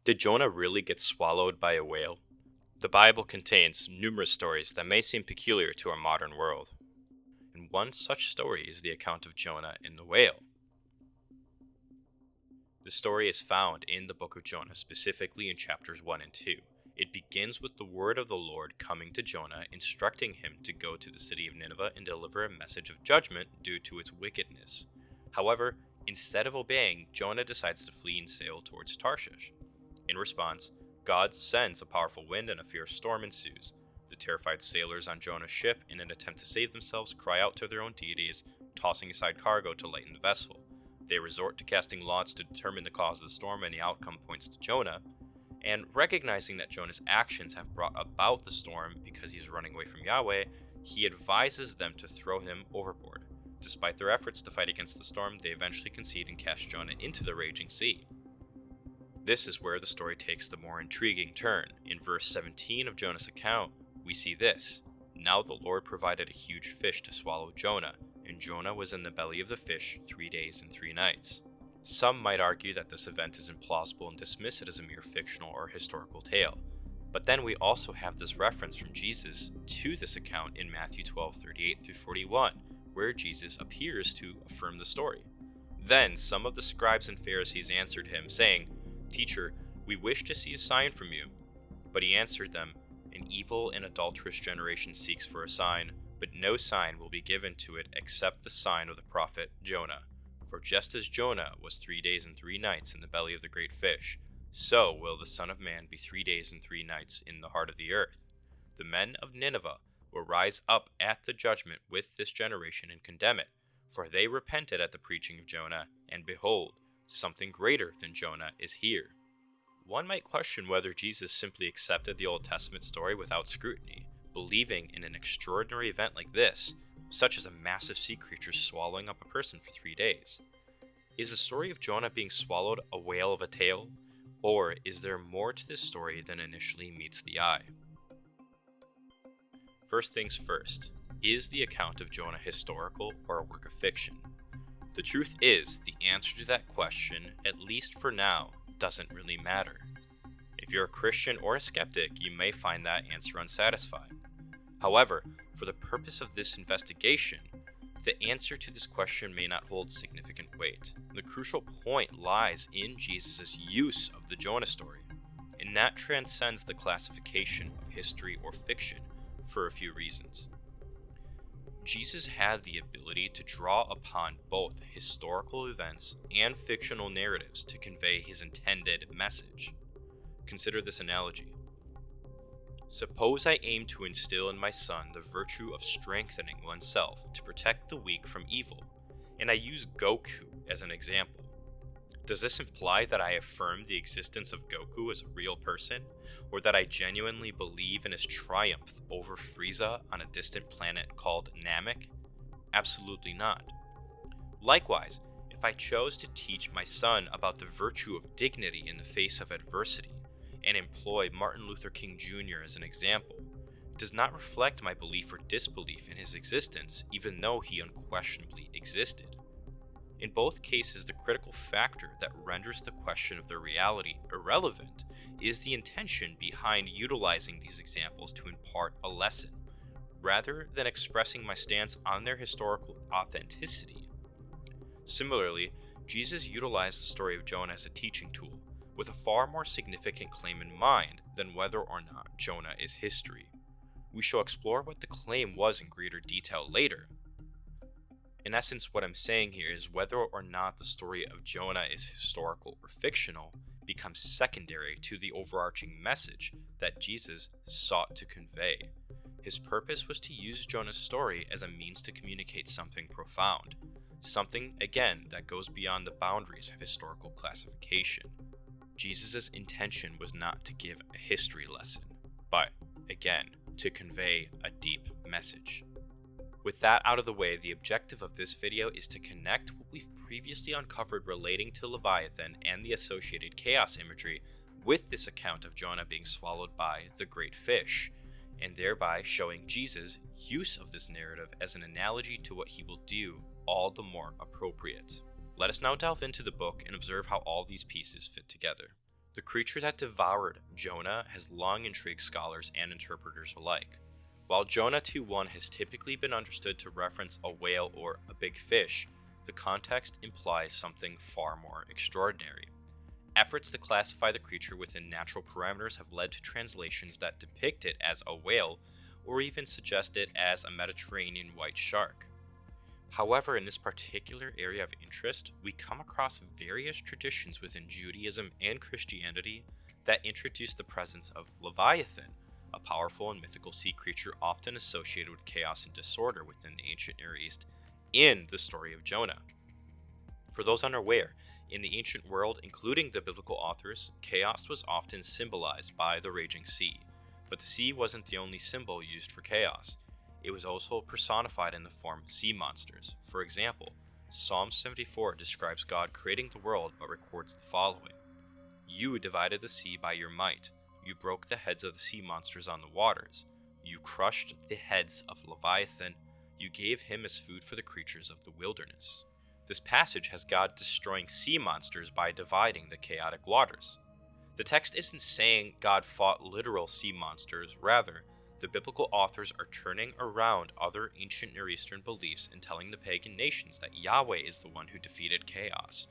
Did Jonah really get swallowed by a whale? The Bible contains numerous stories that may seem peculiar to our modern world, and one such story is the account of Jonah and the whale. The story is found in the book of Jonah, specifically in chapters 1 and 2. It begins with the word of the Lord coming to Jonah, instructing him to go to the city of Nineveh and deliver a message of judgment due to its wickedness. However, instead of obeying, Jonah decides to flee and sail towards Tarshish. In response, God sends a powerful wind and a fierce storm ensues. The terrified sailors on Jonah's ship, in an attempt to save themselves, cry out to their own deities, tossing aside cargo to lighten the vessel. They resort to casting lots to determine the cause of the storm, and the outcome points to Jonah. And recognizing that Jonah's actions have brought about the storm because he's running away from Yahweh, he advises them to throw him overboard. Despite their efforts to fight against the storm, they eventually concede and cast Jonah into the raging sea. This is where the story takes the more intriguing turn. In verse 17 of Jonah's account, we see this. Now the Lord provided a huge fish to swallow Jonah, and Jonah was in the belly of the fish 3 days and 3 nights. Some might argue that this event is implausible and dismiss it as a mere fictional or historical tale. But then we also have this reference from Jesus to this account in Matthew 12:38-41, where Jesus appears to affirm the story. Then some of the scribes and Pharisees answered him, saying, "Teacher, we wish to see a sign from you." But he answered them, "An evil and adulterous generation seeks for a sign, but no sign will be given to it except the sign of the prophet Jonah. For just as Jonah was 3 days and 3 nights in the belly of the great fish, so will the Son of Man be 3 days and 3 nights in the heart of the earth. The men of Nineveh will rise up at the judgment with this generation and condemn it, for they repented at the preaching of Jonah, and behold, something greater than Jonah is here." One might question whether Jesus simply accepted the Old Testament story without scrutiny, believing in an extraordinary event like this, such as a massive sea creature swallowing up a person for 3 days. Is the story of Jonah being swallowed a whale of a tale, or is there more to this story than initially meets the eye? First things first, is the account of Jonah historical or a work of fiction? The truth is, the answer to that question, at least for now, doesn't really matter. If you're a Christian or a skeptic, you may find that answer unsatisfying. However, for the purpose of this investigation, the answer to this question may not hold significant weight. The crucial point lies in Jesus' use of the Jonah story, and that transcends the classification of history or fiction for a few reasons. Jesus had the ability to draw upon both historical events and fictional narratives to convey his intended message. Consider this analogy. Suppose I aim to instill in my son the virtue of strengthening oneself to protect the weak from evil, and I use Goku as an example. Does this imply that I affirm the existence of Goku as a real person, or that I genuinely believe in his triumph over Frieza on a distant planet called Namek? Absolutely not. Likewise, if I chose to teach my son about the virtue of dignity in the face of adversity, and employ Martin Luther King Jr. as an example, it does not reflect my belief or disbelief in his existence, even though he unquestionably existed. In both cases, the critical factor that renders the question of their reality irrelevant is the intention behind utilizing these examples to impart a lesson, rather than expressing my stance on their historical authenticity. Similarly, Jesus utilized the story of Jonah as a teaching tool, with a far more significant claim in mind than whether or not Jonah is history. We shall explore what the claim was in greater detail later. In essence, what I'm saying here is whether or not the story of Jonah is historical or fictional becomes secondary to the overarching message that Jesus sought to convey. His purpose was to use Jonah's story as a means to communicate something profound, something, again, that goes beyond the boundaries of historical classification. Jesus' intention was not to give a history lesson, but, again, to convey a deep message. With that out of the way, the objective of this video is to connect what we've previously uncovered relating to Leviathan and the associated chaos imagery with this account of Jonah being swallowed by the great fish, and thereby showing Jesus' use of this narrative as an analogy to what he will do all the more appropriate. Let us now delve into the book and observe how all these pieces fit together. The creature that devoured Jonah has long intrigued scholars and interpreters alike. While Jonah 2:1 has typically been understood to reference a whale or a big fish, the context implies something far more extraordinary. Efforts to classify the creature within natural parameters have led to translations that depict it as a whale or even suggest it as a Mediterranean white shark. However, in this particular area of interest, we come across various traditions within Judaism and Christianity that introduce the presence of Leviathan, a powerful and mythical sea creature often associated with chaos and disorder within the ancient Near East, in the story of Jonah. For those unaware, in the ancient world, including the biblical authors, chaos was often symbolized by the raging sea. But the sea wasn't the only symbol used for chaos. It was also personified in the form of sea monsters. For example, Psalm 74 describes God creating the world but records the following: "You divided the sea by your might. You broke the heads of the sea monsters on the waters. You crushed the heads of Leviathan. You gave him as food for the creatures of the wilderness." This passage has God destroying sea monsters by dividing the chaotic waters. The text isn't saying God fought literal sea monsters, rather, the biblical authors are turning around other ancient Near Eastern beliefs and telling the pagan nations that Yahweh is the one who defeated chaos.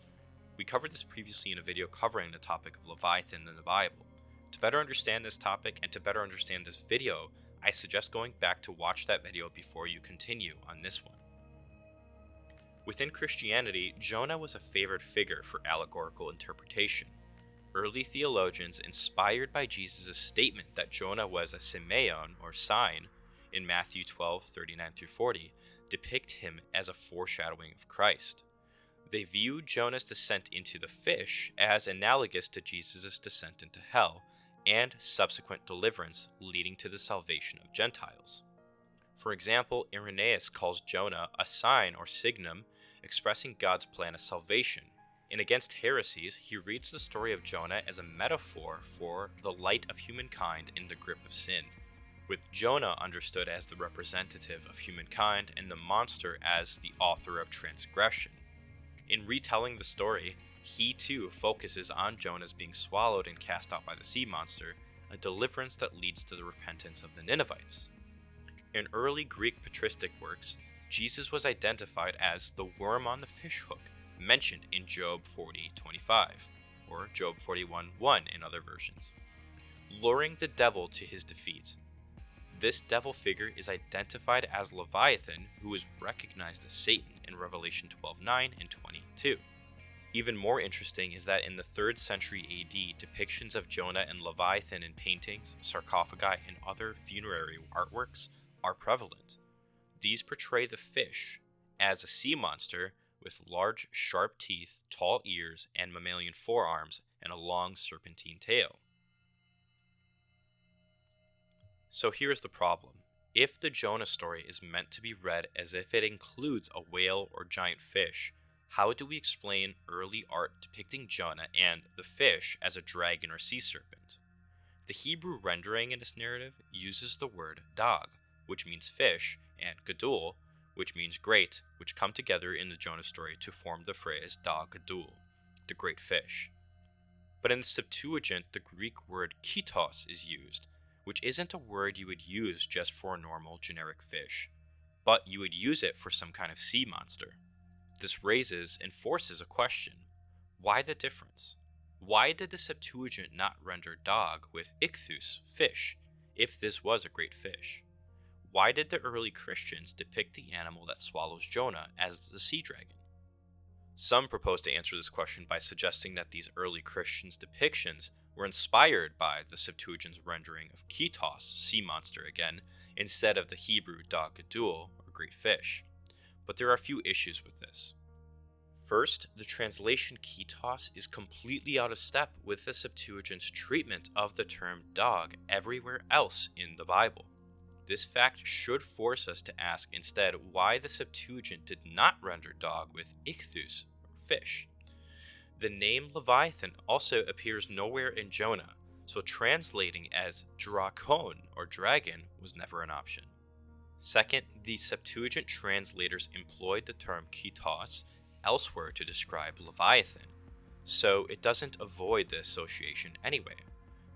We covered this previously in a video covering the topic of Leviathan in the Bible. To better understand this topic and to better understand this video, I suggest going back to watch that video before you continue on this one. Within Christianity, Jonah was a favored figure for allegorical interpretation. Early theologians, inspired by Jesus' statement that Jonah was a semeion, or sign, in Matthew 12:39-40, depict him as a foreshadowing of Christ. They viewed Jonah's descent into the fish as analogous to Jesus' descent into hell, and subsequent deliverance leading to the salvation of Gentiles. For example, Irenaeus calls Jonah a sign or signum, expressing God's plan of salvation. And against heresies, he reads the story of Jonah as a metaphor for the light of humankind in the grip of sin, with Jonah understood as the representative of humankind and the monster as the author of transgression. In retelling the story, he too focuses on Jonah's being swallowed and cast out by the sea monster, a deliverance that leads to the repentance of the Ninevites. In early Greek patristic works, Jesus was identified as the worm on the fishhook, mentioned in Job 40:25, or Job 41:1 in other versions, luring the devil to his defeat. This devil figure is identified as Leviathan, who is recognized as Satan in Revelation 12:9 and 22. Even more interesting is that in the 3rd century AD, depictions of Jonah and Leviathan in paintings, sarcophagi, and other funerary artworks are prevalent. These portray the fish as a sea monster with large, sharp teeth, tall ears, and mammalian forearms, and a long serpentine tail. So here's the problem. If the Jonah story is meant to be read as if it includes a whale or giant fish, how do we explain early art depicting Jonah and the fish as a dragon or sea serpent? The Hebrew rendering in this narrative uses the word dag, which means fish, and gadol, which means great, which come together in the Jonah story to form the phrase dag gadol, the great fish. But in the Septuagint, the Greek word kitos is used, which isn't a word you would use just for a normal generic fish, but you would use it for some kind of sea monster. This raises and forces a question. Why the difference? Why did the Septuagint not render dag with ichthus, fish, if this was a great fish? Why did the early Christians depict the animal that swallows Jonah as the sea dragon? Some propose to answer this question by suggesting that these early Christians' depictions were inspired by the Septuagint's rendering of kitos, sea monster again, instead of the Hebrew dag gadol, or great fish. But there are a few issues with this. First, the translation kitos is completely out of step with the Septuagint's treatment of the term dag everywhere else in the Bible. This fact should force us to ask instead why the Septuagint did not render dag with ichthus, or fish. The name Leviathan also appears nowhere in Jonah, so translating as drakon, or dragon, was never an option. Second, the Septuagint translators employed the term kitos elsewhere to describe Leviathan. so it doesn't avoid the association anyway.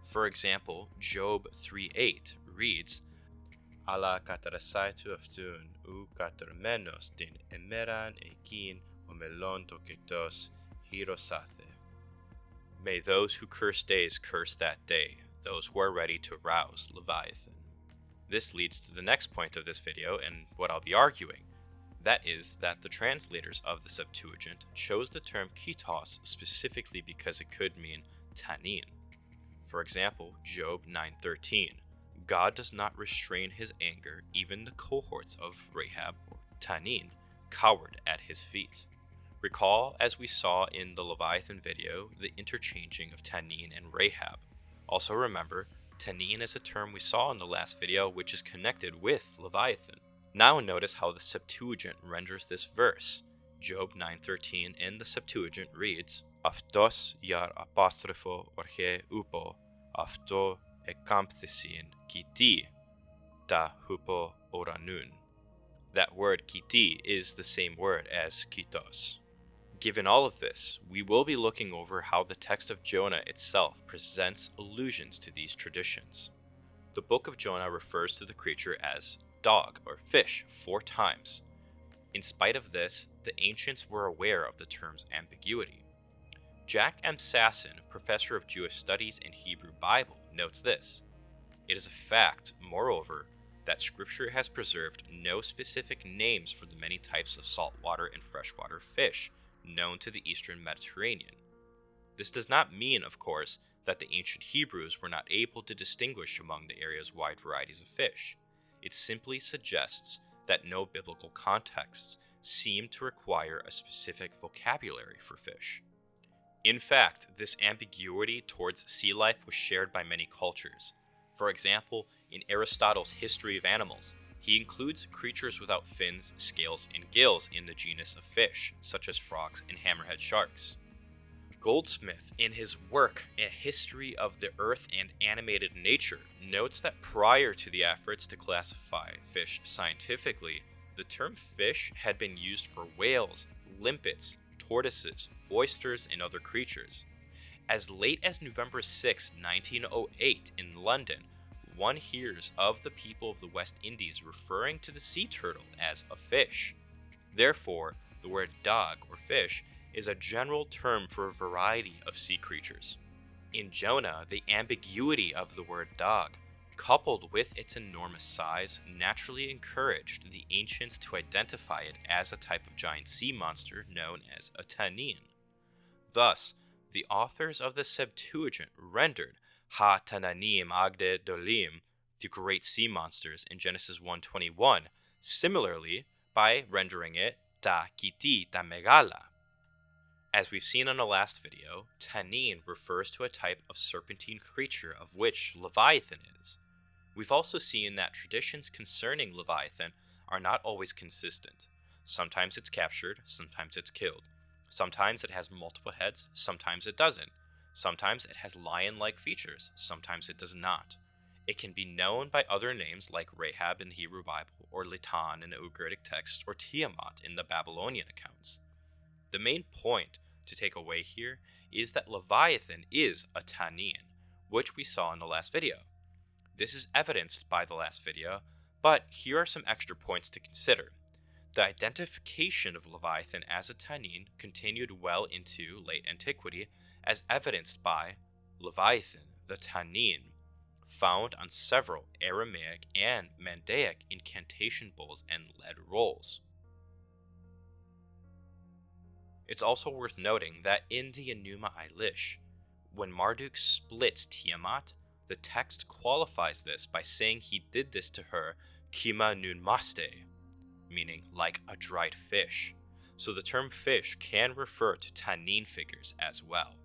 For example, Job 3:8 reads, Ala katarasaitu aftun u katarmenos din emeran ekin omelon toketos hirosathe. May those who curse days curse that day, those who are ready to rouse Leviathan. This leads to the next point of this video and what I'll be arguing. That is that the translators of the Septuagint chose the term kitos specifically because it could mean tanin. For example, Job 9:13, God does not restrain his anger, even the cohorts of Rahab or tanin cowered at his feet. Recall, as we saw in the Leviathan video, the interchanging of tanin and Rahab. Also remember, tanin is a term we saw in the last video which is connected with Leviathan. Now notice how the Septuagint renders this verse. Job 9:13 in the Septuagint reads, Aftos yar apostrofo orche upo, afto ekampthesin kiti, ta hupo oranun. That word kiti is the same word as kitos. Given all of this, we will be looking over how the text of Jonah itself presents allusions to these traditions. The book of Jonah refers to the creature as dog or fish 4 times. In spite of this, the ancients were aware of the term's ambiguity. Jack M. Sasson, professor of Jewish studies and Hebrew Bible, notes this. It is a fact, moreover, that Scripture has preserved no specific names for the many types of saltwater and freshwater fish known to the Eastern Mediterranean. This does not mean, of course, that the ancient Hebrews were not able to distinguish among the area's wide varieties of fish. It simply suggests that no biblical contexts seem to require a specific vocabulary for fish. In fact, this ambiguity towards sea life was shared by many cultures. For example, in Aristotle's History of Animals, he includes creatures without fins, scales, and gills in the genus of fish, such as frogs and hammerhead sharks. Goldsmith, in his work A History of the Earth and Animated Nature, notes that prior to the efforts to classify fish scientifically, the term fish had been used for whales, limpets, tortoises, oysters, and other creatures. As late as November 6, 1908, in London, one hears of the people of the West Indies referring to the sea turtle as a fish. Therefore, the word dog or fish is a general term for a variety of sea creatures. In Jonah, the ambiguity of the word dog, coupled with its enormous size, naturally encouraged the ancients to identify it as a type of giant sea monster known as a tanin. Thus, the authors of the Septuagint rendered Ha Tananim Agde Dolim, the great sea monsters in Genesis 1:21, similarly by rendering it Ta Kiti Ta Megala. As we've seen in the last video, tanin refers to a type of serpentine creature of which Leviathan is. We've also seen that traditions concerning Leviathan are not always consistent. Sometimes it's captured, sometimes it's killed. Sometimes it has multiple heads, sometimes it doesn't. Sometimes it has lion-like features, sometimes it does not. It can be known by other names like Rahab in the Hebrew Bible, or Litan in the Ugaritic text, or Tiamat in the Babylonian accounts. The main point to take away here is that Leviathan is a tanin, which we saw in the last video. This is evidenced by the last video, but here are some extra points to consider. The identification of Leviathan as a tanin continued well into late antiquity, as evidenced by Leviathan, the tanin, found on several Aramaic and Mandaic incantation bowls and lead rolls. It's also worth noting that in the Enuma Elish, when Marduk splits Tiamat, the text qualifies this by saying he did this to her kima nun maste, meaning like a dried fish. So the term fish can refer to tanin figures as well.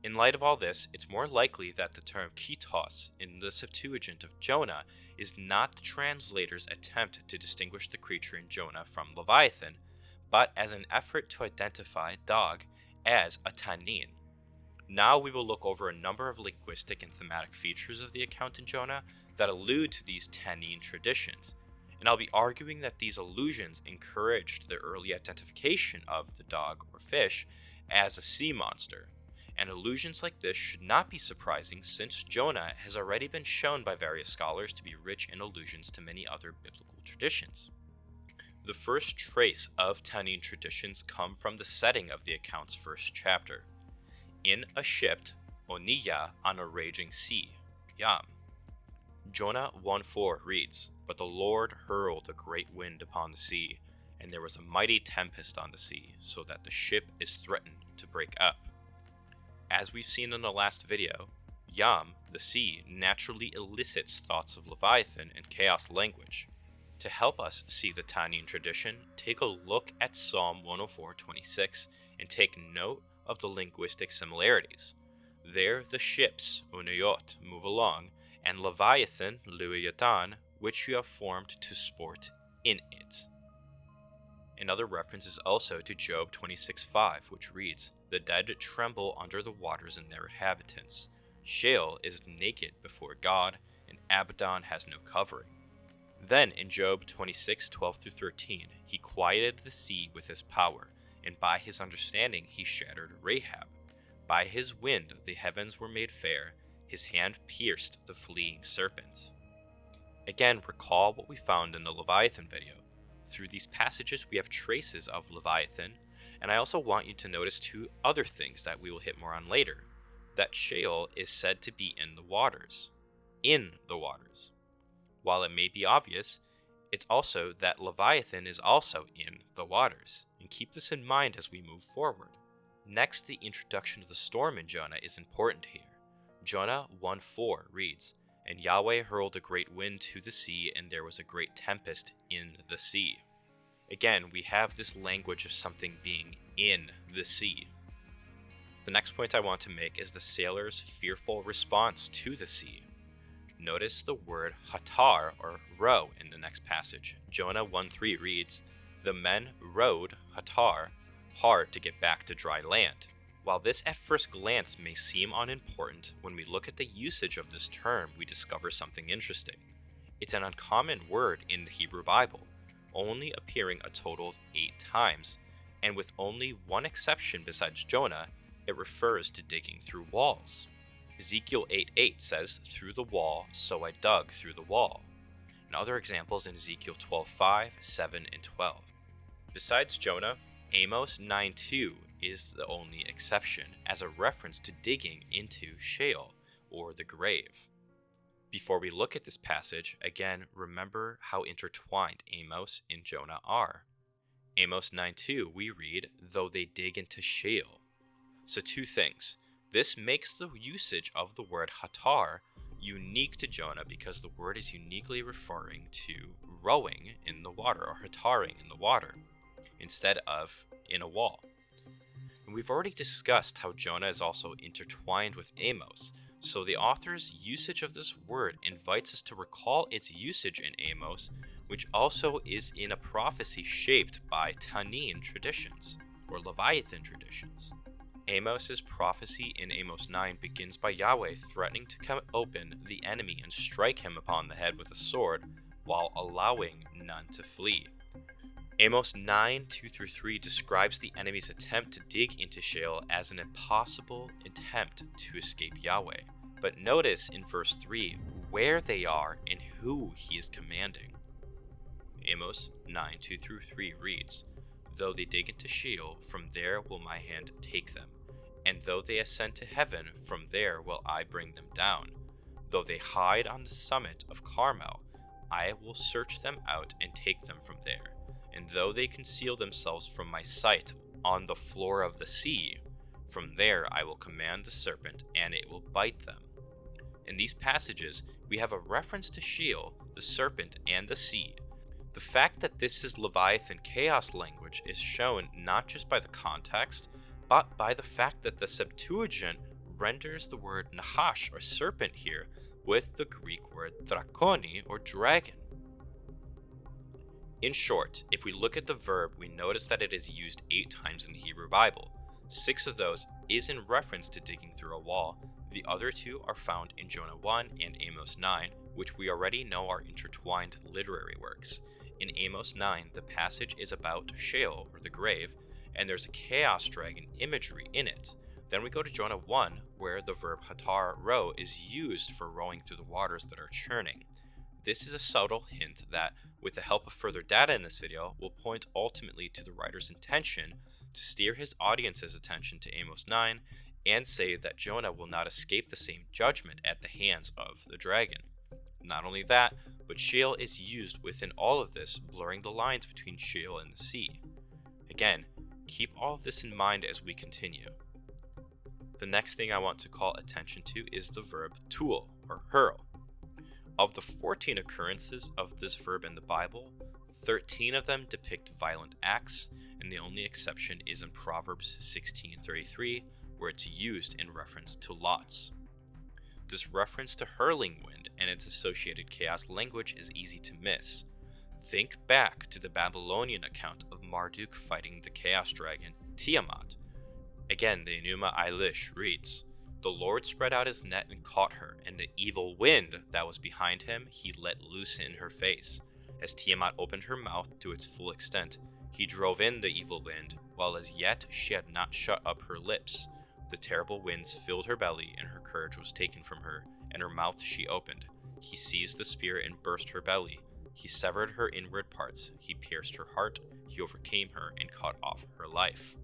In light of all this, it's more likely that the term kitos in the Septuagint of Jonah is not the translator's attempt to distinguish the creature in Jonah from Leviathan, but as an effort to identify dog as a tanin. Now we will look over a number of linguistic and thematic features of the account in Jonah that allude to these tanin traditions, and I'll be arguing that these allusions encouraged the early identification of the dog or fish as a sea monster. And allusions like this should not be surprising since Jonah has already been shown by various scholars to be rich in allusions to many other biblical traditions. The first trace of Tannin traditions come from the setting of the account's first chapter. In a ship, Oniya, on a raging sea, Yam. Jonah 1:4 reads, "But the Lord hurled a great wind upon the sea, and there was a mighty tempest on the sea, so that the ship is threatened to break up." As we've seen in the last video, Yam, the sea, naturally elicits thoughts of Leviathan and chaos language. To help us see the Tannin tradition, take a look at Psalm 104:26 and take note of the linguistic similarities. There the ships, Unayot, move along, and Leviathan, Leviathan, which you have formed to sport in it. Another reference is also to Job 26:5, which reads, "The dead tremble under the waters and their inhabitants. Sheol is naked before God, and Abaddon has no covering." Then in Job 26:12-13, he quieted the sea with his power, and by his understanding he shattered Rahab. By his wind the heavens were made fair, his hand pierced the fleeing serpent. Again, recall what we found in the Leviathan video. Through these passages we have traces of Leviathan, and I also want you to notice two other things that we will hit more on later. That Sheol is said to be in the waters. In the waters. While it may be obvious, it's also that Leviathan is also in the waters, and keep this in mind as we move forward. Next, the introduction of the storm in Jonah is important here. Jonah 1:4 reads, "And Yahweh hurled a great wind to the sea, and there was a great tempest in the sea." Again, we have this language of something being in the sea. The next point I want to make is the sailor's fearful response to the sea. Notice the word hatar, or row, in the next passage. Jonah 1:3 reads, "The men rowed hatar hard to get back to dry land." While this at first glance may seem unimportant, when we look at the usage of this term, we discover something interesting. It's an uncommon word in the Hebrew Bible, only appearing a total of 8 times, and with only one exception besides Jonah, it refers to digging through walls. Ezekiel 8:8 says, "Through the wall, so I dug through the wall." And other examples in Ezekiel 12:5, 7, and 12. Besides Jonah, Amos 9:2 is the only exception, as a reference to digging into Sheol, or the grave. Before we look at this passage, again, remember how intertwined Amos and Jonah are. Amos 9:2, we read, "Though they dig into Sheol." So two things. This makes the usage of the word hatar unique to Jonah because the word is uniquely referring to rowing in the water, or hataring in the water, instead of in a wall. And we've already discussed how Jonah is also intertwined with Amos, so the author's usage of this word invites us to recall its usage in Amos, which also is in a prophecy shaped by Tannin traditions, or Leviathan traditions. Amos's prophecy in Amos 9 begins by Yahweh threatening to come open the enemy and strike him upon the head with a sword, while allowing none to flee. Amos 9:2-3 describes the enemy's attempt to dig into Sheol as an impossible attempt to escape Yahweh. But notice in verse 3 where they are and who he is commanding. Amos 9:2-3 reads, "Though they dig into Sheol, from there will my hand take them. And though they ascend to heaven, from there will I bring them down. Though they hide on the summit of Carmel, I will search them out and take them from there. And though they conceal themselves from my sight on the floor of the sea, from there I will command the serpent, and it will bite them." In these passages, we have a reference to Sheol, the serpent, and the sea. The fact that this is Leviathan chaos language is shown not just by the context, but by the fact that the Septuagint renders the word nahash, or serpent, here with the Greek word drakoni, or dragon. In short, if we look at the verb, we notice that it is used 8 times in the Hebrew Bible. 6 of those is in reference to digging through a wall. The other 2 are found in Jonah 1 and Amos 9, which we already know are intertwined literary works. In Amos 9, the passage is about Sheol, or the grave, and there's a chaos dragon imagery in it. Then we go to Jonah 1, where the verb hatar row is used for rowing through the waters that are churning. This is a subtle hint that, with the help of further data in this video, will point ultimately to the writer's intention to steer his audience's attention to Amos 9 and say that Jonah will not escape the same judgment at the hands of the dragon. Not only that, but Sheol is used within all of this, blurring the lines between Sheol and the sea. Again, keep all of this in mind as we continue. The next thing I want to call attention to is the verb tool, or hurl. Of the 14 occurrences of this verb in the Bible, 13 of them depict violent acts, and the only exception is in Proverbs 16:33, where it's used in reference to lots. This reference to hurling wind and its associated chaos language is easy to miss. Think back to the Babylonian account of Marduk fighting the chaos dragon Tiamat. Again, the Enuma Elish reads, "The Lord spread out his net and caught her, and the evil wind that was behind him he let loose in her face. As Tiamat opened her mouth to its full extent, he drove in the evil wind, while as yet she had not shut up her lips. The terrible winds filled her belly, and her courage was taken from her, and her mouth she opened. He seized the spear and burst her belly. He severed her inward parts. He pierced her heart. He overcame her and cut off her life."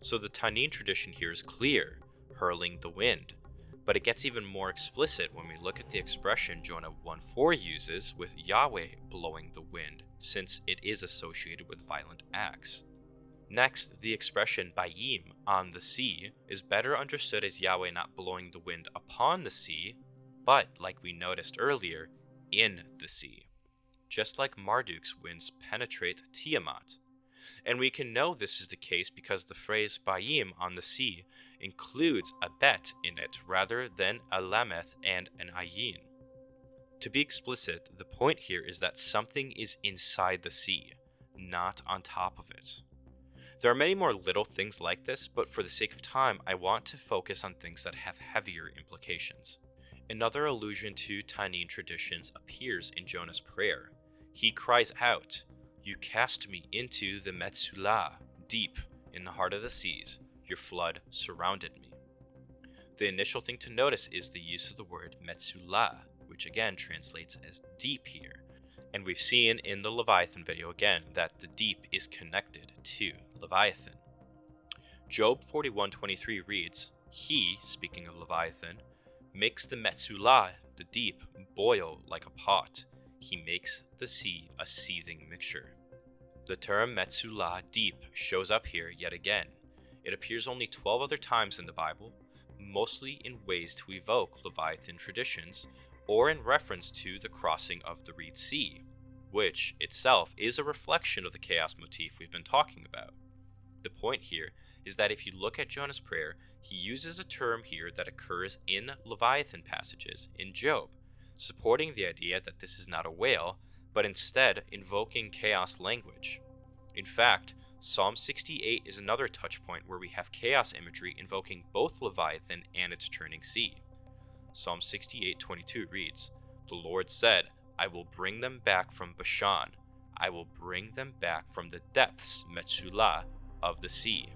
So the Tannin tradition here is clear, hurling the wind. But it gets even more explicit when we look at the expression Jonah 1:4 uses with Yahweh blowing the wind, since it is associated with violent acts. Next, the expression bayim, on the sea, is better understood as Yahweh not blowing the wind upon the sea, but, like we noticed earlier, in the sea. Just like Marduk's winds penetrate Tiamat. And we can know this is the case because the phrase bayim on the sea includes a bet in it rather than a lameth and an ayin. To be explicit, the point here is that something is inside the sea, not on top of it. There are many more little things like this, but for the sake of time, I want to focus on things that have heavier implications. Another allusion to Tannin traditions appears in Jonah's prayer. He cries out, "You cast me into the Metzulah, deep in the heart of the seas. Your flood surrounded me." The initial thing to notice is the use of the word Metzulah, which again translates as deep here. And we've seen in the Leviathan video again that the deep is connected to Leviathan. Job 41:23 reads, "He," speaking of Leviathan, "makes the Metzulah, the deep, boil like a pot. He makes the sea a seething mixture." The term Metzulah, deep, shows up here yet again. It appears only 12 other times in the Bible, mostly in ways to evoke Leviathan traditions, or in reference to the crossing of the Reed Sea, which itself is a reflection of the chaos motif we've been talking about. The point here is that if you look at Jonah's prayer, he uses a term here that occurs in Leviathan passages in Job, supporting the idea that this is not a whale, but instead invoking chaos language. In fact, Psalm 68 is another touch point where we have chaos imagery invoking both Leviathan and its churning sea. Psalm 68:22 reads, "The Lord said, I will bring them back from Bashan. I will bring them back from the depths, Metzulah, of the sea."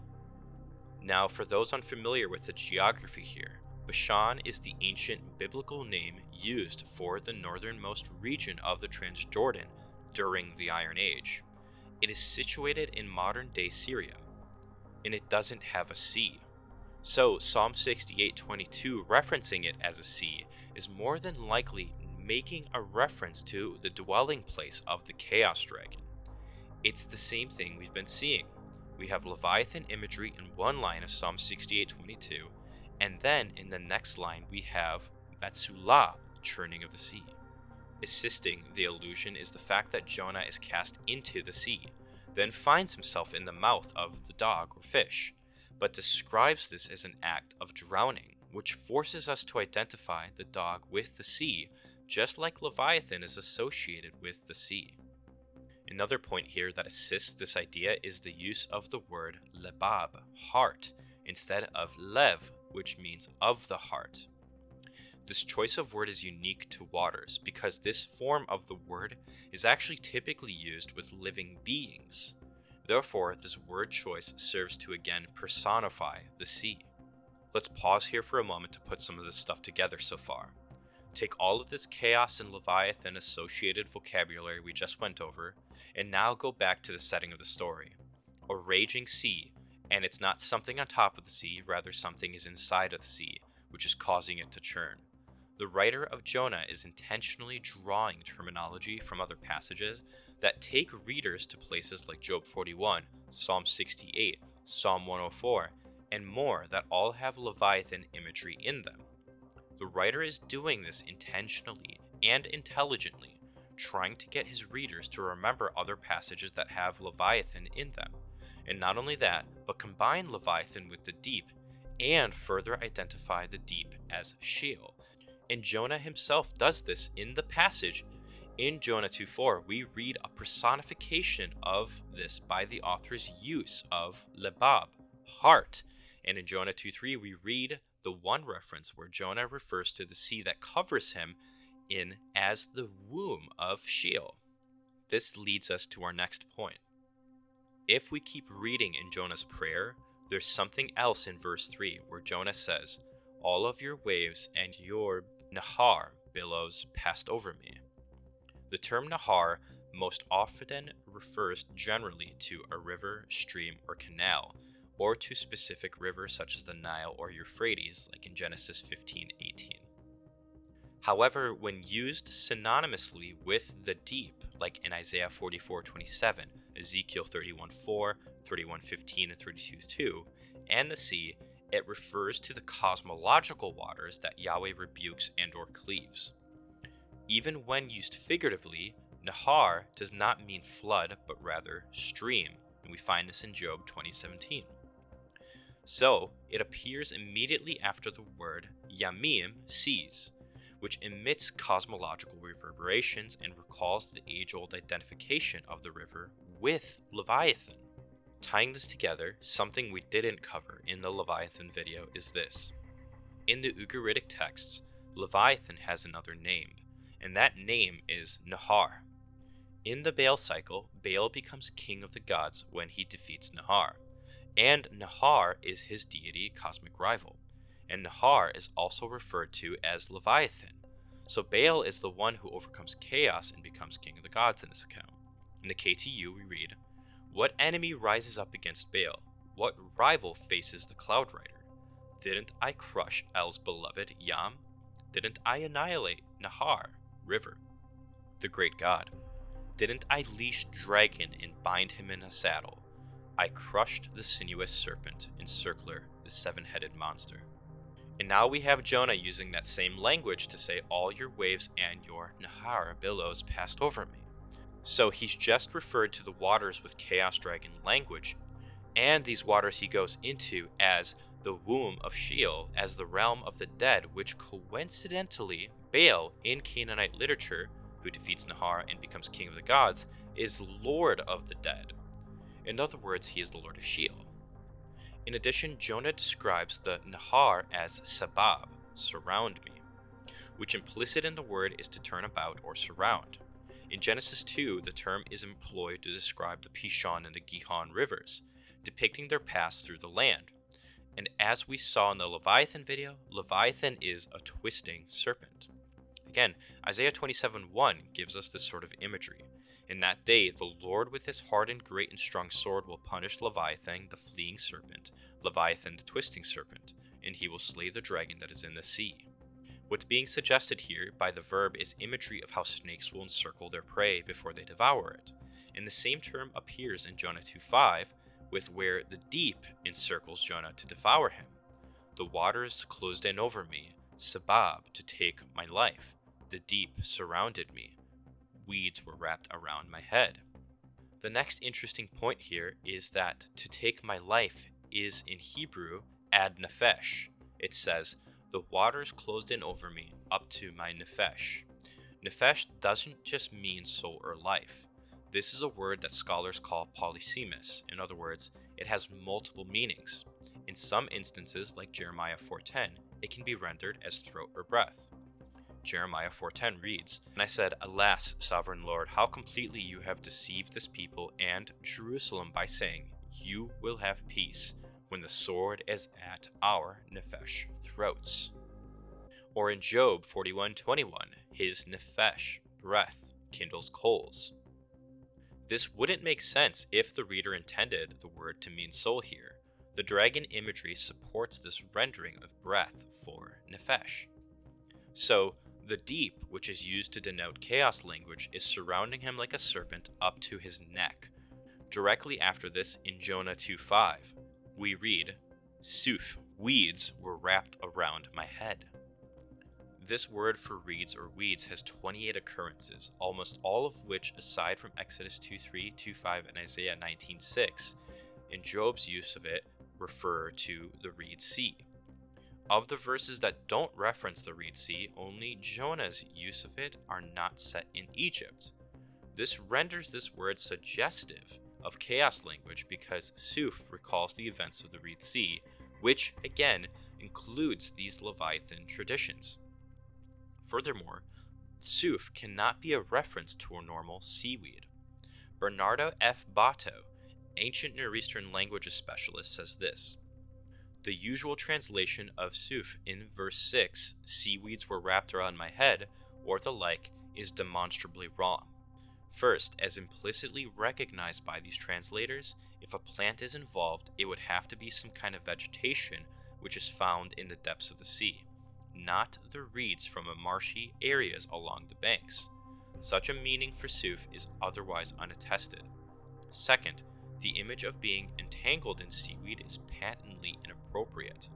Now, for those unfamiliar with the geography here, Bashan is the ancient biblical name used for the northernmost region of the Transjordan during the Iron Age. It is situated in modern-day Syria, and it doesn't have a sea. So Psalm 68:22 referencing it as a sea is more than likely making a reference to the dwelling place of the Chaos Dragon. It's the same thing we've been seeing. We have Leviathan imagery in one line of Psalm 68:22, and then in the next line we have Metzulah, churning of the sea. Assisting the illusion is the fact that Jonah is cast into the sea, then finds himself in the mouth of the dog or fish, but describes this as an act of drowning, which forces us to identify the dog with the sea, just like Leviathan is associated with the sea. Another point here that assists this idea is the use of the word lebab, heart, instead of lev, which means of the heart. This choice of word is unique to waters because this form of the word is actually typically used with living beings. Therefore, this word choice serves to again personify the sea. Let's pause here for a moment to put some of this stuff together so far. Take all of this chaos and Leviathan associated vocabulary we just went over, and now go back to the setting of the story. A raging sea, and it's not something on top of the sea, rather something is inside of the sea, which is causing it to churn. The writer of Jonah is intentionally drawing terminology from other passages that take readers to places like Job 41, Psalm 68, Psalm 104, and more that all have Leviathan imagery in them. The writer is doing this intentionally and intelligently, trying to get his readers to remember other passages that have Leviathan in them. And not only that, but combine Leviathan with the deep and further identify the deep as Sheol. And Jonah himself does this in the passage. In Jonah 2:4, we read a personification of this by the author's use of lebab, heart. And in Jonah 2:3, we read the one reference where Jonah refers to the sea that covers him in as the womb of Sheol. This leads us to our next point. If we keep reading in Jonah's prayer, there's something else in verse 3 where Jonah says, "All of your waves and your nahar billows passed over me." The term nahar most often refers generally to a river, stream, or canal, or to specific rivers such as the Nile or Euphrates, like in Genesis 15:18. However, when used synonymously with the deep, like in Isaiah 44:27, Ezekiel 31:4, 31:15, and 32:2, and the sea, it refers to the cosmological waters that Yahweh rebukes and or cleaves. Even when used figuratively, nahar does not mean flood, but rather stream, and we find this in Job 20:17. So, it appears immediately after the word yamim, seas, which emits cosmological reverberations and recalls the age-old identification of the river with Leviathan. Tying this together, something we didn't cover in the Leviathan video is this. In the Ugaritic texts, Leviathan has another name, and that name is Nahar. In the Baal cycle, Baal becomes king of the gods when he defeats Nahar, and Nahar is his deity cosmic rival, and Nahar is also referred to as Leviathan. So Baal is the one who overcomes chaos and becomes king of the gods in this account. In the KTU we read, "What enemy rises up against Baal? What rival faces the Cloud Rider? Didn't I crush El's beloved Yam? Didn't I annihilate Nahar, river, the great god? Didn't I leash dragon and bind him in a saddle? I crushed the sinuous serpent, encircler, the seven-headed monster." And now we have Jonah using that same language to say, "All your waves and your Nahar billows passed over me." So he's just referred to the waters with Chaos Dragon language, and these waters he goes into as the womb of Sheol, as the realm of the dead, which coincidentally, Baal, in Canaanite literature, who defeats Nahar and becomes king of the gods, is lord of the dead. In other words, he is the lord of Sheol. In addition, Jonah describes the Nahar as sabab, surround me, which implicit in the word is to turn about or surround. In Genesis 2, the term is employed to describe the Pishon and the Gihon rivers, depicting their paths through the land. And as we saw in the Leviathan video, Leviathan is a twisting serpent. Again, Isaiah 27:1 gives us this sort of imagery. In that day, the Lord with his hardened great and strong sword will punish Leviathan, the fleeing serpent, Leviathan, the twisting serpent, and he will slay the dragon that is in the sea. What's being suggested here by the verb is imagery of how snakes will encircle their prey before they devour it. And the same term appears in Jonah 2:5, with where the deep encircles Jonah to devour him. The waters closed in over me, sabab, to take my life. The deep surrounded me. Weeds were wrapped around my head. The next interesting point here is that to take my life is in Hebrew ad nefesh. It says, "The waters closed in over me up to my nefesh." Nefesh doesn't just mean soul or life. This is a word that scholars call polysemous. In other words, it has multiple meanings. In some instances, like Jeremiah 4:10, it can be rendered as throat or breath. Jeremiah 4:10 reads, "And I said, Alas, sovereign Lord, how completely you have deceived this people and Jerusalem by saying, You will have peace, when the sword is at our nephesh throats." Or in Job 41:21, his nephesh, breath, kindles coals. This wouldn't make sense if the reader intended the word to mean soul here. The dragon imagery supports this rendering of breath for nephesh. So, the deep, which is used to denote chaos language, is surrounding him like a serpent up to his neck. Directly after this, in Jonah 2:5, we read, "Suf, weeds were wrapped around my head." This word for reeds or weeds has 28 occurrences, almost all of which, aside from Exodus 2:3, 2:5, and Isaiah 19:6, in Job's use of it, refer to the Reed Sea. Of the verses that don't reference the Reed Sea, only Jonah's use of it are not set in Egypt. This renders this word suggestive of chaos language because Suf recalls the events of the Reed Sea, which, again, includes these Leviathan traditions. Furthermore, Suf cannot be a reference to a normal seaweed. Bernardo F. Bato, ancient Near Eastern languages specialist, says this: "The usual translation of Suf in verse 6, seaweeds were wrapped around my head, or the like, is demonstrably wrong. First, as implicitly recognized by these translators, if a plant is involved, it would have to be some kind of vegetation which is found in the depths of the sea, not the reeds from marshy areas along the banks. Such a meaning for Suf is otherwise unattested. Second, the image of being entangled in seaweed is patently inappropriate.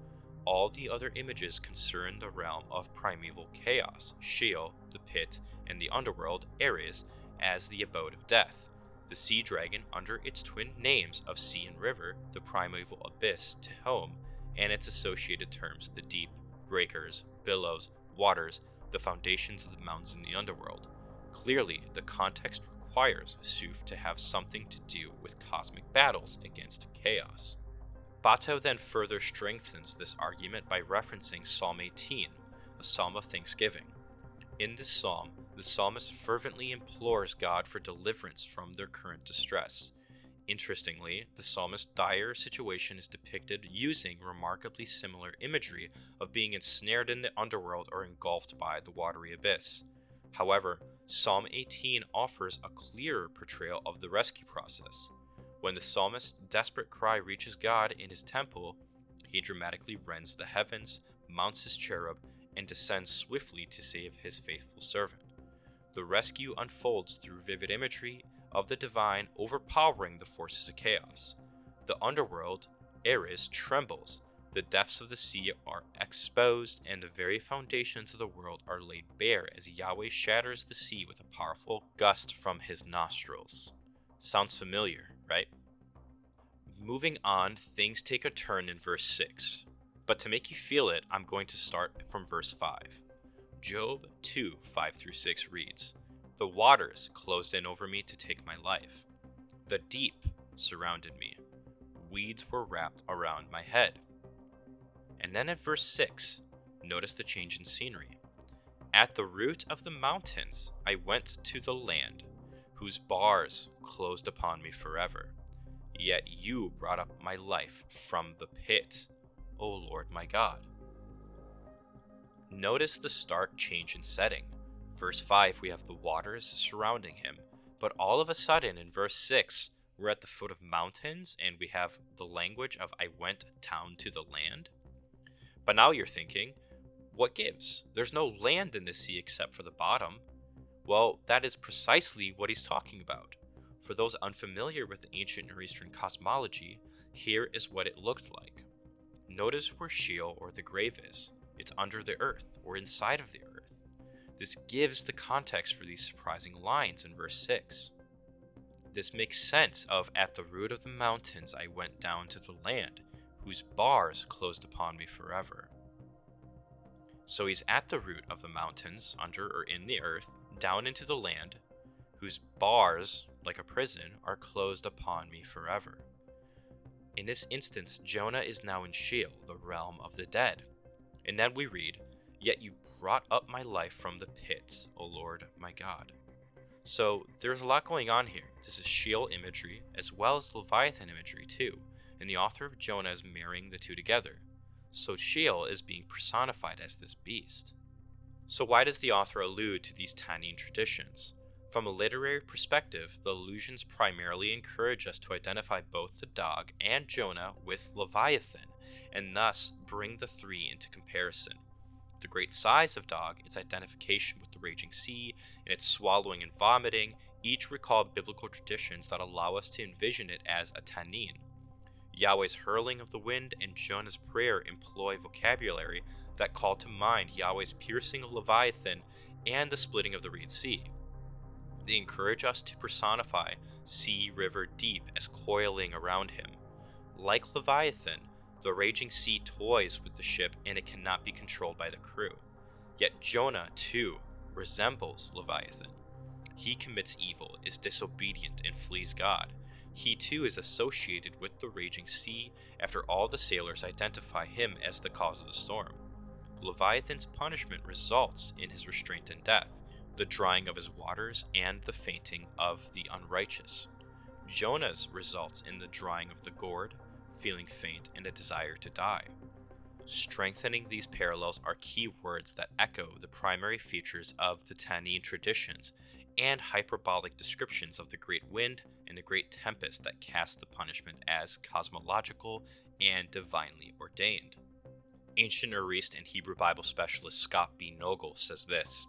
All the other images concern the realm of primeval chaos, Sheol, the pit, and the underworld, Ares, as the abode of death, the sea dragon under its twin names of sea and river, the primeval abyss, Tehom, and its associated terms, the deep, breakers, billows, waters, the foundations of the mountains in the underworld. Clearly, the context requires Suf to have something to do with cosmic battles against chaos." Bato then further strengthens this argument by referencing Psalm 18, a psalm of thanksgiving. In this psalm, the psalmist fervently implores God for deliverance from their current distress. Interestingly, the psalmist's dire situation is depicted using remarkably similar imagery of being ensnared in the underworld or engulfed by the watery abyss. However, Psalm 18 offers a clearer portrayal of the rescue process. When the psalmist's desperate cry reaches God in his temple, he dramatically rends the heavens, mounts his cherub, and descends swiftly to save his faithful servant. The rescue unfolds through vivid imagery of the divine overpowering the forces of chaos. The underworld, Ares, trembles, the depths of the sea are exposed, and the very foundations of the world are laid bare as Yahweh shatters the sea with a powerful gust from his nostrils. Sounds familiar, right? Moving on, things take a turn in verse 6. But to make you feel it, I'm going to start from verse 5. Job 2:5-6 reads, "The waters closed in over me to take my life. The deep surrounded me. Weeds were wrapped around my head." And then at verse 6, notice the change in scenery. "At the root of the mountains I went to the land, whose bars closed upon me forever. Yet you brought up my life from the pit, O Lord my God." Notice the stark change in setting. Verse 5, we have the waters surrounding him, but all of a sudden in verse 6, we're at the foot of mountains and we have the language of "I went down to the land." But now you're thinking, what gives? There's no land in the sea except for the bottom. Well, that is precisely what he's talking about. For those unfamiliar with ancient Near Eastern cosmology, here is what it looked like. Notice where Sheol or the grave is. It's under the earth, or inside of the earth. This gives the context for these surprising lines in verse 6. This makes sense of "at the root of the mountains I went down to the land, whose bars closed upon me forever." So he's at the root of the mountains, under or in the earth, down into the land, whose bars, like a prison, are closed upon me forever. In this instance, Jonah is now in Sheol, the realm of the dead. And then we read, Yet you brought up my life from the pits, O Lord my God. So there's a lot going on here. This is Sheol imagery as well as Leviathan imagery too, and the author of Jonah is marrying the two together. So Sheol is being personified as this beast. So why does the author allude to these Tanine traditions? From a literary perspective, the allusions primarily encourage us to identify both the dog and Jonah with Leviathan, and thus bring the three into comparison. The great size of dog, its identification with the raging sea, and its swallowing and vomiting, each recall biblical traditions that allow us to envision it as a Tanine. Yahweh's hurling of the wind and Jonah's prayer employ vocabulary that call to mind Yahweh's piercing of Leviathan and the splitting of the Red Sea. They encourage us to personify sea, river, deep as coiling around him. Like Leviathan, the raging sea toys with the ship and it cannot be controlled by the crew. Yet Jonah, too, resembles Leviathan. He commits evil, is disobedient, and flees God. He too is associated with the raging sea after all the sailors identify him as the cause of the storm. Leviathan's punishment results in his restraint and death, the drying of his waters, and the fainting of the unrighteous. Jonah's results in the drying of the gourd, feeling faint, and a desire to die. Strengthening these parallels are key words that echo the primary features of the Tanine traditions and hyperbolic descriptions of the great wind and the great tempest that cast the punishment as cosmological and divinely ordained. Ancient Nearest and Hebrew Bible specialist Scott B. Nogel says this: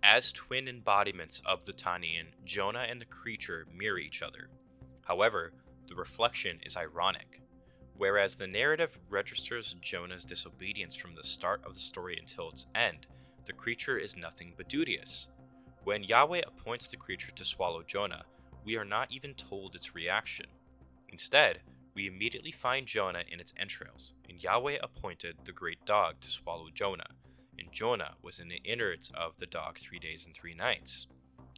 as twin embodiments of the Tanine, Jonah and the creature mirror each other. However, the reflection is ironic. Whereas the narrative registers Jonah's disobedience from the start of the story until its end, the creature is nothing but duteous. When Yahweh appoints the creature to swallow Jonah, we are not even told its reaction. Instead, we immediately find Jonah in its entrails, and Yahweh appointed the great dog to swallow Jonah, and Jonah was in the innards of the dog 3 days and 3 nights.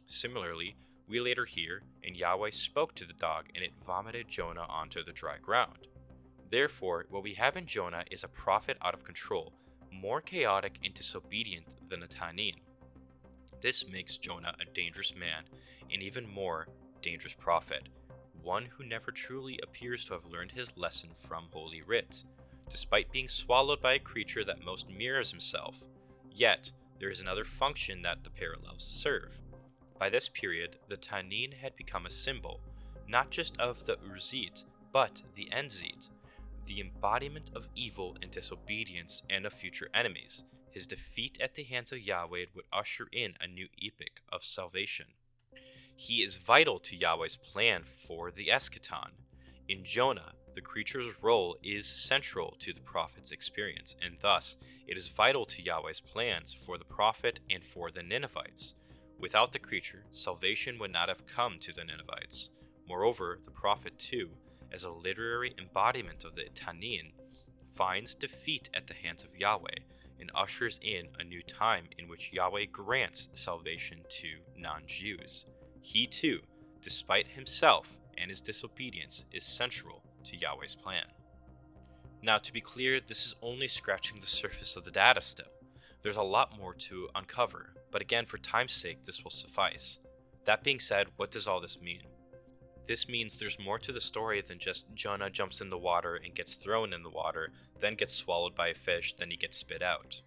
Similarly, we later hear, and Yahweh spoke to the dog, and it vomited Jonah onto the dry ground. Therefore, what we have in Jonah is a prophet out of control, more chaotic and disobedient than a Tanine. This makes Jonah a dangerous man, and even more dangerous prophet, one who never truly appears to have learned his lesson from Holy Writ, despite being swallowed by a creature that most mirrors himself. Yet, there is another function that the parallels serve. By this period, the Tanine had become a symbol, not just of the Urzit, but the Enzit, the embodiment of evil and disobedience and of future enemies. His defeat at the hands of Yahweh would usher in a new epoch of salvation. He is vital to Yahweh's plan for the eschaton. In Jonah, the creature's role is central to the prophet's experience, and thus it is vital to Yahweh's plans for the prophet and for the Ninevites. Without the creature, salvation would not have come to the Ninevites. Moreover, the prophet too, as a literary embodiment of the Tanine, finds defeat at the hands of Yahweh and ushers in a new time in which Yahweh grants salvation to non-Jews. He too, despite himself and his disobedience, is central to Yahweh's plan. Now, to be clear, this is only scratching the surface of the data still. There's a lot more to uncover, but again, for time's sake, this will suffice. That being said, what does all this mean? This means there's more to the story than just Jonah jumps in the water and gets thrown in the water, then gets swallowed by a fish, then he gets spit out.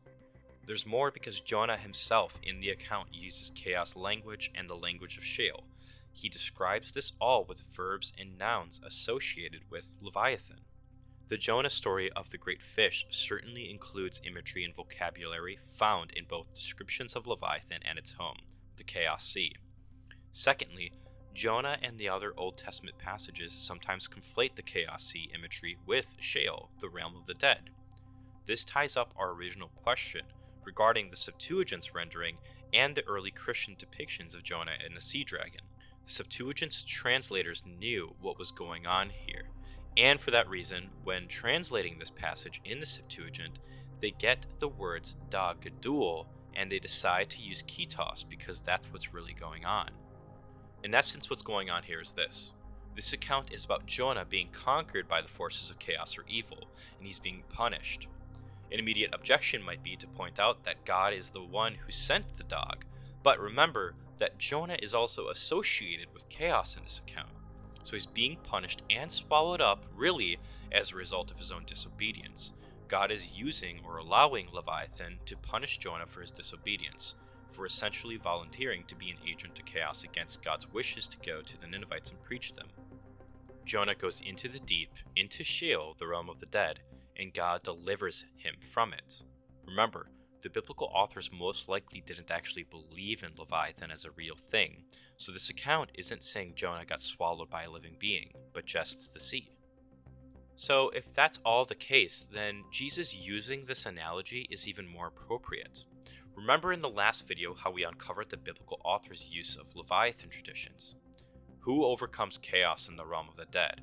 There's more because Jonah himself in the account uses chaos language and the language of Sheol. He describes this all with verbs and nouns associated with Leviathan. The Jonah story of the great fish certainly includes imagery and vocabulary found in both descriptions of Leviathan and its home, the Chaos Sea. Secondly, Jonah and the other Old Testament passages sometimes conflate the Chaos Sea imagery with Sheol, the realm of the dead. This ties up our original question regarding the Septuagint's rendering and the early Christian depictions of Jonah and the sea dragon. The Septuagint's translators knew what was going on here, and for that reason, when translating this passage in the Septuagint, they get the words da gadul and they decide to use ketos because that's what's really going on. In essence, what's going on here is this. This account is about Jonah being conquered by the forces of chaos or evil, and he's being punished. An immediate objection might be to point out that God is the one who sent the dog, but remember that Jonah is also associated with chaos in this account, so he's being punished and swallowed up really as a result of his own disobedience. God is using or allowing Leviathan to punish Jonah for his disobedience, for essentially volunteering to be an agent of chaos against God's wishes to go to the Ninevites and preach them. Jonah goes into the deep, into Sheol, the realm of the dead, and God delivers him from it. Remember, the biblical authors most likely didn't actually believe in Leviathan as a real thing, so this account isn't saying Jonah got swallowed by a living being, but just the sea. So if that's all the case, then Jesus using this analogy is even more appropriate. Remember in the last video how we uncovered the biblical author's use of Leviathan traditions. Who overcomes chaos in the realm of the dead?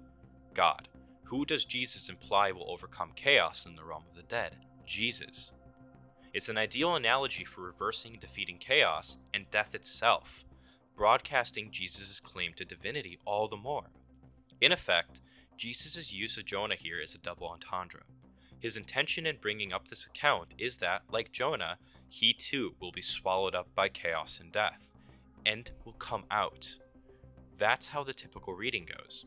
God. Who does Jesus imply will overcome chaos in the realm of the dead? Jesus. It's an ideal analogy for reversing and defeating chaos and death itself, broadcasting Jesus' claim to divinity all the more. In effect, Jesus' use of Jonah here is a double entendre. His intention in bringing up this account is that, like Jonah, he too will be swallowed up by chaos and death, and will come out. That's how the typical reading goes.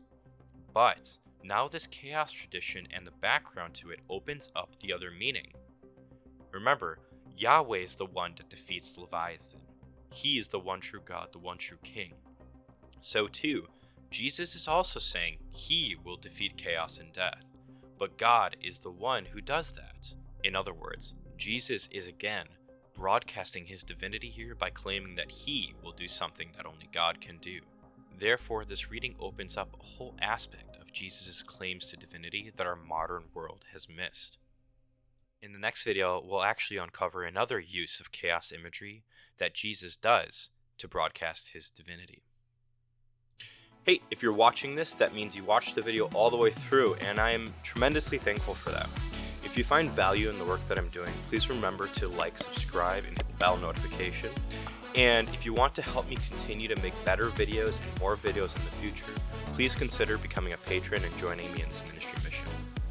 But now this chaos tradition and the background to it opens up the other meaning. Remember, Yahweh is the one that defeats Leviathan. He is the one true God, the one true King. So too, Jesus is also saying he will defeat chaos and death, but God is the one who does that. In other words, Jesus is again broadcasting his divinity here by claiming that he will do something that only God can do. Therefore, this reading opens up a whole aspect of Jesus' claims to divinity that our modern world has missed. In the next video, we'll actually uncover another use of chaos imagery that Jesus does to broadcast his divinity. Hey, if you're watching this, that means you watched the video all the way through, and I am tremendously thankful for that. If you find value in the work that I'm doing, please remember to like, subscribe, and hit the bell notification. And if you want to help me continue to make better videos and more videos in the future, please consider becoming a patron and joining me in this ministry mission.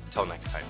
Until next time.